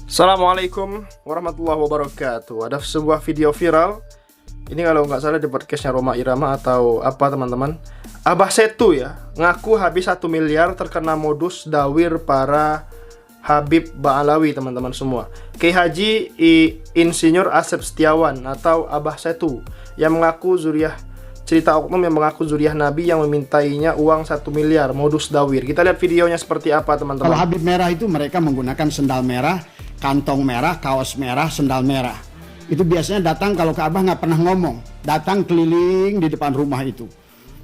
Assalamualaikum warahmatullahi wabarakatuh. Ada sebuah video viral. Ini kalau nggak salah di podcastnya Roma Irama atau apa teman-teman. Abah Setu ya, ngaku habis 1 miliar terkena modus dawir para Habib Ba'alawi teman-teman semua. Kiai Haji Insinyur Asep Setiawan atau Abah Setu yang mengaku cerita oknum yang mengaku zuriah Nabi yang memintainya uang 1 miliar modus dawir. Kita lihat videonya seperti apa teman-teman. Kalau Habib merah itu mereka menggunakan sendal merah, kantong merah, kaos merah, sendal merah. Itu biasanya datang kalau ke Abah nggak pernah ngomong, datang keliling di depan rumah itu.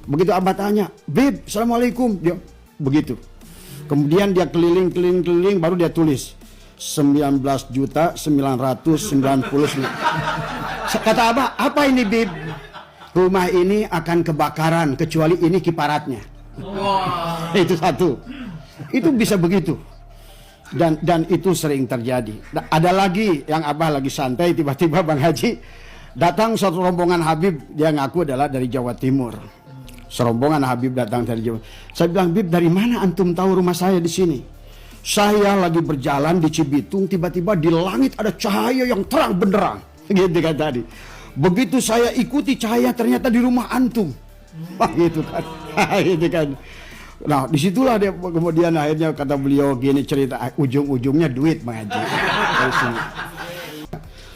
Begitu Abah tanya, Bib, assalamualaikum, dia begitu. Kemudian dia keliling baru dia tulis 19.999. Kata Abah, apa ini Bib? Rumah ini akan kebakaran kecuali ini kiparatnya. Wow. Itu satu. Itu bisa begitu. Dan itu sering terjadi. Ada lagi yang Abah lagi santai, tiba-tiba Bang Haji datang satu rombongan Habib, dia ngaku adalah dari Jawa Timur. Serombongan Habib datang dari Jawa. Saya bilang, Bib, dari mana antum tahu rumah saya di sini? Saya lagi berjalan di Cibitung, tiba-tiba di langit ada cahaya yang terang benderang. Gitu kan tadi. Begitu saya ikuti cahaya ternyata di rumah antum. Wah gitu kan. Gitu kan. Nah disitulah dia kemudian akhirnya kata beliau gini cerita, ujung-ujungnya duit Bang Haji.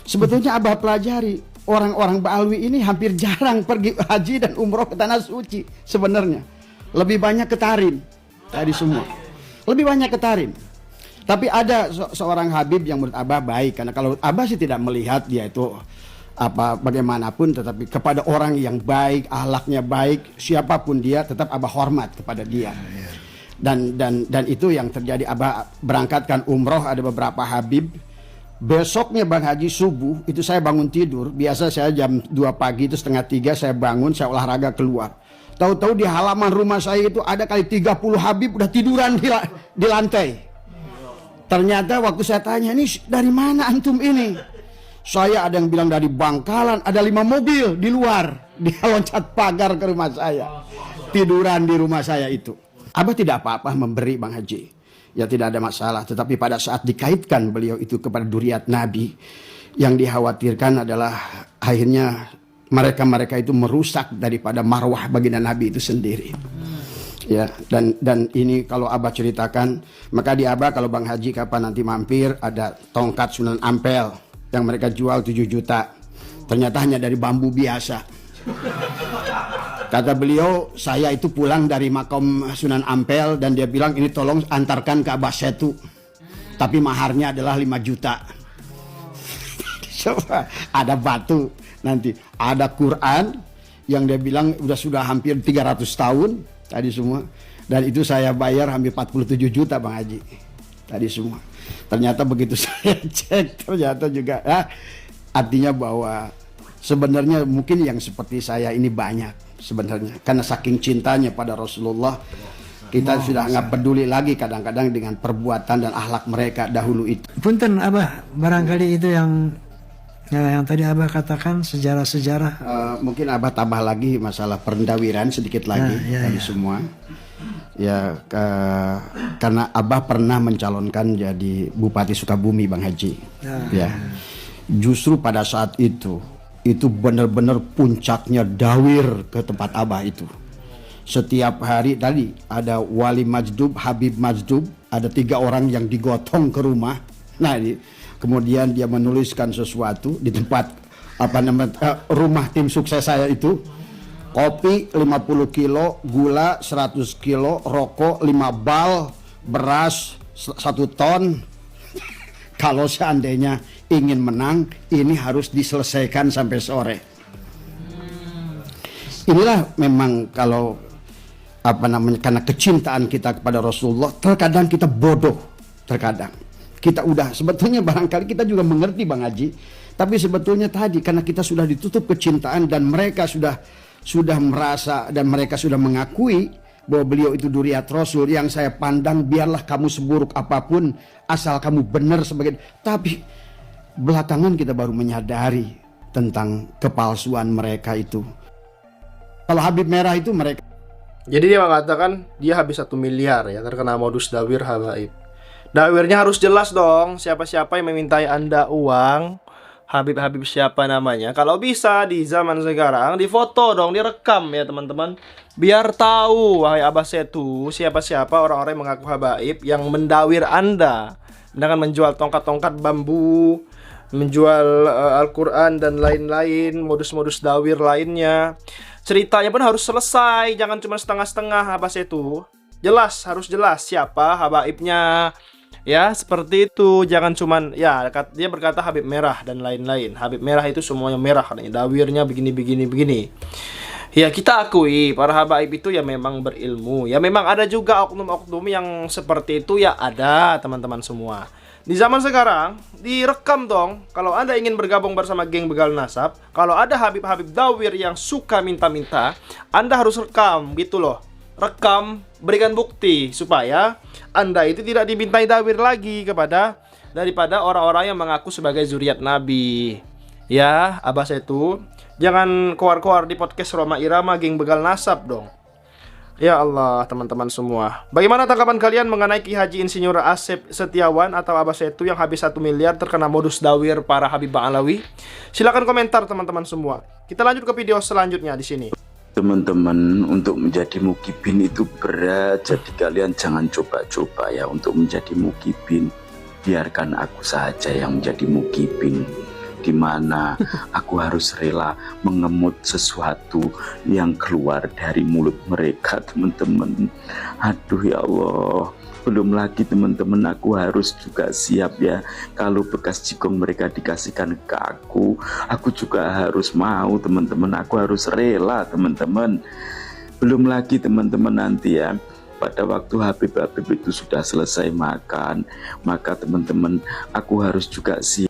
Sebetulnya Abah pelajari, orang-orang Ba'alawi ini hampir jarang pergi haji dan umroh ke tanah suci sebenarnya. Lebih banyak ke Tarim tadi semua. Lebih banyak ke Tarim. Tapi ada seorang Habib yang menurut Abah baik, karena kalau Abah sih tidak melihat dia itu apa bagaimanapun, tetapi kepada orang yang baik, akhlaknya baik, siapapun dia tetap Abah hormat kepada dia. Dan itu yang terjadi. Abah berangkatkan umroh, ada beberapa Habib. Besoknya Bang Haji subuh itu saya bangun tidur, biasa saya jam 2 pagi itu setengah 3 saya bangun, saya olahraga keluar. Tahu-tahu di halaman rumah saya itu ada kali 30 Habib udah tiduran di lantai. Ternyata waktu saya tanya, ini dari mana antum ini? Saya ada yang bilang dari Bangkalan, ada 5 mobil di luar. Dia loncat pagar ke rumah saya. Tiduran di rumah saya itu. Abah tidak apa-apa memberi Bang Haji. Ya tidak ada masalah. Tetapi pada saat dikaitkan beliau itu kepada duriat Nabi, yang dikhawatirkan adalah akhirnya mereka itu merusak daripada marwah baginda Nabi itu sendiri. Ya, dan ini kalau Abah ceritakan, maka di Abah kalau Bang Haji kapan nanti mampir, ada tongkat Sunan Ampel yang mereka jual 7 juta. Ternyata hanya dari bambu biasa. Kata beliau, saya itu pulang dari makam Sunan Ampel dan dia bilang ini tolong antarkan ke Abah Setu. Tapi maharnya adalah 5 juta. Ada batu nanti, ada Quran yang dia bilang sudah hampir 300 tahun tadi semua. Dan itu saya bayar hampir 47 juta Bang Haji. Tadi semua. Ternyata begitu saya cek, ternyata juga artinya bahwa sebenarnya mungkin yang seperti saya ini banyak sebenarnya. Karena saking cintanya pada Rasulullah, kita sudah nggak peduli lagi kadang-kadang dengan perbuatan dan akhlak mereka dahulu itu. Punten Abah, barangkali itu yang tadi Abah katakan sejarah-sejarah. Mungkin Abah tambah lagi masalah perendawiran sedikit lagi tadi semua. Ya karena Abah pernah mencalonkan jadi Bupati Sukabumi Bang Haji. Ya. Justru pada saat itu benar-benar puncaknya dawir ke tempat Abah itu. Setiap hari tadi ada Wali Majdub, Habib Majdub, ada 3 orang yang digotong ke rumah. Nah, kemudian dia menuliskan sesuatu di tempat rumah tim sukses saya itu. Kopi 50 kilo, gula 100 kilo, rokok 5 bal, beras 1 ton. Kalau seandainya ingin menang, ini harus diselesaikan sampai sore. Inilah memang kalau karena kecintaan kita kepada Rasulullah, terkadang kita bodoh, terkadang. Kita udah sebetulnya barangkali kita juga mengerti Bang Haji, tapi sebetulnya tadi karena kita sudah ditutup kecintaan dan mereka sudah merasa dan mereka sudah mengakui bahwa beliau itu duriat Rasul, yang saya pandang biarlah kamu seburuk apapun asal kamu benar sebagai, tapi belakangan kita baru menyadari tentang kepalsuan mereka itu. Kalau Habib merah itu mereka. Jadi dia mengatakan dia habis 1 miliar ya terkena modus dawir habaib. Dawirnya harus jelas dong, siapa-siapa yang memintai Anda uang, Habib-habib siapa namanya. Kalau bisa di zaman sekarang difoto dong, direkam ya teman-teman. Biar tahu, wahai Abah Setu, siapa-siapa orang-orang yang mengaku habaib yang mendawir Anda dengan menjual tongkat-tongkat bambu, menjual Al-Quran dan lain-lain, modus-modus dawir lainnya. Ceritanya pun harus selesai, jangan cuma setengah-setengah Abah Setu. Jelas, harus jelas siapa habaibnya. Ya, seperti itu. Jangan cuman ya dia berkata Habib merah dan lain-lain. Habib merah itu semuanya merah nih. Dawirnya begini. Ya, kita akui para habaib itu ya memang berilmu. Ya memang ada juga oknum-oknum yang seperti itu ya ada, teman-teman semua. Di zaman sekarang direkam dong. Kalau Anda ingin bergabung bersama geng Begal Nasab, kalau ada habib-habib dawir yang suka minta-minta, Anda harus rekam gitu loh. Rekam, berikan bukti supaya Anda itu tidak dimintai dawir lagi daripada orang-orang yang mengaku sebagai zuriat Nabi. Ya, Abah Setu, jangan keluar-keluar di podcast Roma Irama geng Begal Nasab dong. Ya Allah, teman-teman semua. Bagaimana tanggapan kalian mengenai Ki Haji Insinyur Asep Setiawan atau Abah Setu yang habis 1 miliar terkena modus dawir para Habib Ba'alawi? Silakan komentar teman-teman semua. Kita lanjut ke video selanjutnya di sini. Teman-teman, untuk menjadi mukibin itu berat, jadi kalian jangan coba-coba ya untuk menjadi mukibin. Biarkan aku saja yang menjadi mukibin, di mana aku harus rela mengemut sesuatu yang keluar dari mulut mereka, teman-teman. Aduh ya Allah, belum lagi teman-teman, aku harus juga siap ya kalau bekas jigong mereka dikasihkan ke aku juga harus mau teman-teman, aku harus rela teman-teman. Belum lagi teman-teman, nanti ya pada waktu Habib-habib itu sudah selesai makan, maka teman-teman aku harus juga siap.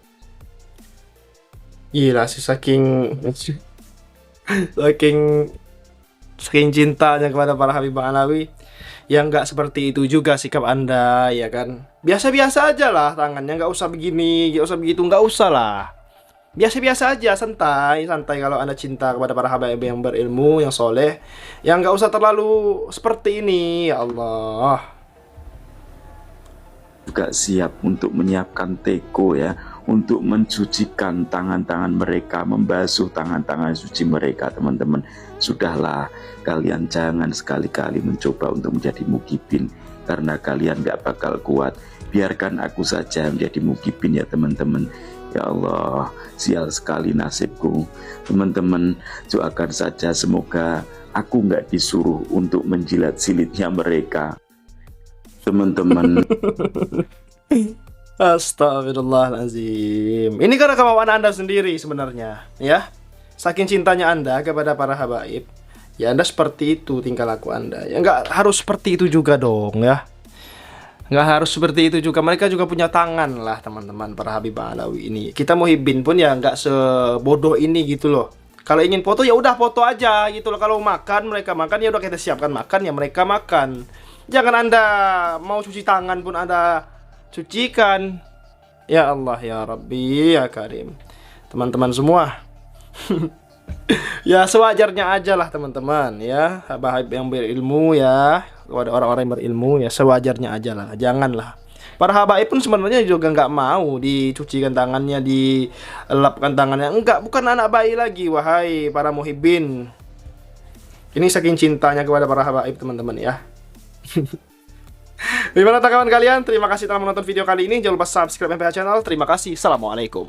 Gila sih, saking cintanya kepada para Habib Ba'alawi. Ya nggak seperti itu juga sikap Anda, ya kan? Biasa-biasa aja lah tangannya, nggak usah begini, nggak usah begitu, nggak usah lah. Biasa-biasa aja, santai kalau Anda cinta kepada para habaib yang berilmu, yang soleh. Yang nggak usah terlalu seperti ini, ya Allah. Juga siap untuk menyiapkan teko ya, untuk mencucikan tangan-tangan mereka, membasuh tangan-tangan suci mereka, teman-teman. Sudahlah, kalian jangan sekali-kali mencoba untuk menjadi mukibin, karena kalian gak bakal kuat. Biarkan aku saja menjadi mukibin ya teman-teman. Ya Allah, sial sekali nasibku. Teman-teman, doakan saja semoga aku gak disuruh untuk menjilat silitnya mereka. Teman-teman. Astagfirullahaladzim. Ini karena kemauan Anda sendiri sebenarnya, ya. Saking cintanya Anda kepada para habaib, ya Anda seperti itu tingkah laku Anda. Ya nggak harus seperti itu juga dong, ya. Nggak harus seperti itu juga. Mereka juga punya tangan lah, teman-teman, para Habib Ba'alawi ini. Kita muhibbin pun ya nggak sebodoh ini gitu loh. Kalau ingin foto ya udah foto aja gitu loh. Kalau makan, mereka makan, ya udah kita siapkan makan, ya mereka makan. Jangan Anda mau cuci tangan pun Anda cucikan. Ya Allah, ya Rabbi, ya Karim. Teman-teman semua, ya sewajarnya aja lah teman-teman, ya habaib yang berilmu, ya kepada orang-orang yang berilmu, ya sewajarnya aja lah. Janganlah. Para habaib pun sebenarnya juga nggak mau dicucikan tangannya, dilapkan tangannya. Enggak, bukan anak bayi lagi, wahai para muhibbin. Ini saking cintanya kepada para habaib, teman-teman, ya. Gimana tanggapan kalian? Terima kasih telah menonton video kali ini. Jangan lupa subscribe MPH Channel. Terima kasih. Assalamualaikum.